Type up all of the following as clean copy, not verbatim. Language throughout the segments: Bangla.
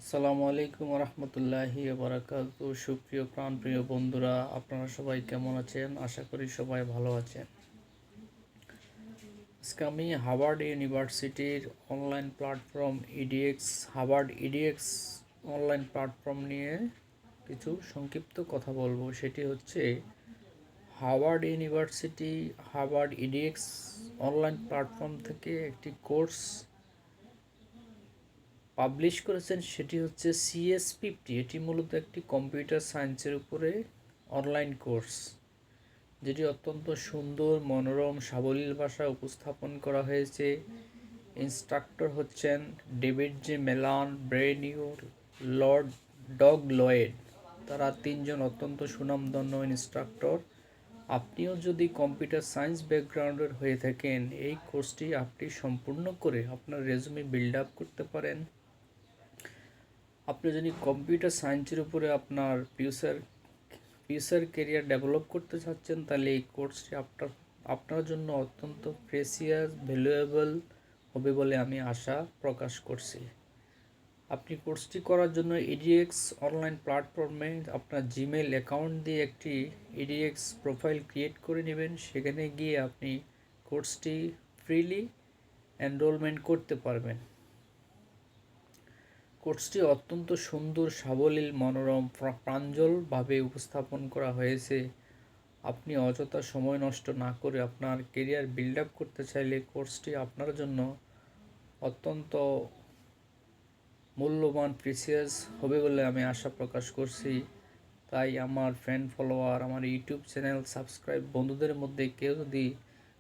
আসসালামু আলাইকুম রহমতুল্লাহি বারাকাতু। সুপ্রিয় প্রাণপ্রিয় বন্ধুরা, আপনারা সবাই কেমন আছেন? আশা করি সবাই ভালো আছেন। আজকে আমি হার্ভার্ড ইউনিভার্সিটির online platform Harvard edX online platform নিয়ে কিছু সংক্ষিপ্ত কথা বলবো। সেটি হচ্ছে হার্ভার্ড ইডিএক্স অনলাইন প্ল্যাটফর্ম থেকে একটি কোর্স পাবলিশ করেছেন, সেটি হচ্ছে CS50। এটি মূলত একটি কম্পিউটার সায়েন্সের উপরে অনলাইন কোর্স, যেটি অত্যন্ত সুন্দর, মনোরম, সাবলীল ভাষায় উপস্থাপন করা হয়েছে। ইনস্ট্রাক্টর হচ্ছেন ডেভিড জে মেলান, ব্রেনিও, লর্ড ডগ লয়েড। তারা তিনজন অত্যন্ত সুনামধন্য ইনস্ট্রাক্টর। আপনিও যদি কম্পিউটার সায়েন্স ব্যাকগ্রাউন্ডের হয়ে থাকেন, এই কোর্সটি আপনি সম্পূর্ণ করে আপনার রেজুমে বিল্ড আপ করতে পারেন। আপনি যদি কম্পিউটার সায়েন্সের উপরে আপনার ফিউচার কেরিয়ার ডেভেলপ করতে চাচ্ছেন, তাহলে এই কোর্সটি আপনার জন্য অত্যন্ত প্রেসিয়াস, ভ্যালুয়েবল হবে বলে আমি আশা প্রকাশ করছি। আপনি কোর্সটি করার জন্য ইডিএক্স অনলাইন প্ল্যাটফর্মে আপনার জিমেল অ্যাকাউন্ট দিয়ে একটি ইডিএক্স প্রোফাইল ক্রিয়েট করে নেবেন। সেখানে গিয়ে আপনি কোর্সটি ফ্রিলি এনরোলমেন্ট করতে পারবেন। কোর্সটি অত্যন্ত সুন্দর, সাবলীল, মনোরম, প্রাঞ্জলভাবে উপস্থাপন করা হয়েছে। আপনি অযথা সময় নষ্ট না করে আপনার কেরিয়ার বিল্ড আপ করতে চাইলে কোর্সটি আপনার জন্য অত্যন্ত মূল্যবান, প্রিসিয়াস হবে বলে আমি আশা প্রকাশ করছি। তাই আমার ফ্রেন্ড ফলোয়ার, আমার ইউটিউব চ্যানেল সাবস্ক্রাইব বন্ধুদের মধ্যে কেউ যদি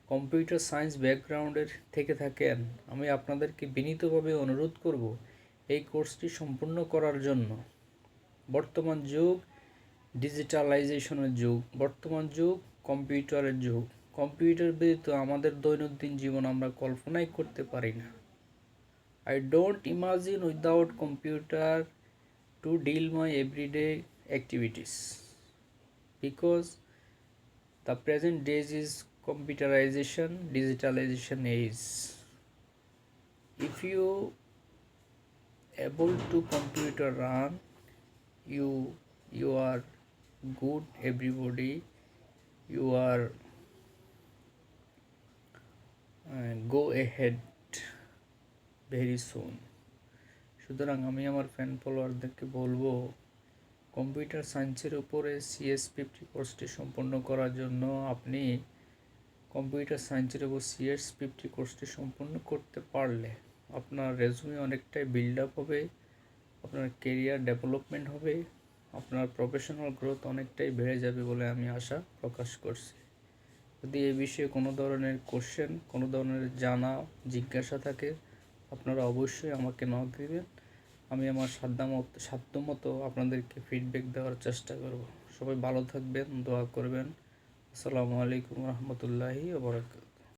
কম্পিউটার সায়েন্স ব্যাকগ্রাউন্ডের থেকে থাকেন, আমি আপনাদেরকে বিনীতভাবে অনুরোধ করব এই কোর্সটি সম্পূর্ণ করার জন্য। বর্তমান যুগ ডিজিটালাইজেশনের যুগ, বর্তমান যুগ কম্পিউটারের যুগ। কম্পিউটার ব্যতীত আমাদের দৈনন্দিন জীবন আমরা কল্পনাই করতে পারি না। I don't imagine without computer to deal my everyday activities, because the present days is computerization, digitalization age. If you able to computer run, you are good. Everybody, you are go ahead very soon. সুতরাং আমি আমার ফ্যান ফলোয়ারদেরকে বলবো, কম্পিউটার সায়েন্সের উপরে CS50 কোর্সটি সম্পন্ন করার জন্য আপনি কম্পিউটার সায়েন্সের উপর CS50 কোর্সটি সম্পন্ন করতে পারলে আপনার রেজুমে অনেকটাই বিল্ড আপ হবে, আপনার কেরিয়ার ডেভেলপমেন্ট হবে, আপনার প্রফেশনাল গ্রোথ অনেকটাই বেড়ে যাবে বলে আমি আশা প্রকাশ করছি। যদি এই বিষয়ে কোনো ধরনের কোশ্চেন, কোনো ধরনের জিজ্ঞাসা থাকে, আপনারা অবশ্যই আমাকে নক দিবেন। আমি আমার সাধ্যমতো আপনাদেরকে ফিডব্যাক দেওয়ার চেষ্টা করব। সবাই ভালো থাকবেন, দোয়া করবেন। আসসালামু আলাইকুম রহমতুল্লাহি ওয়া বারাকাতুহু।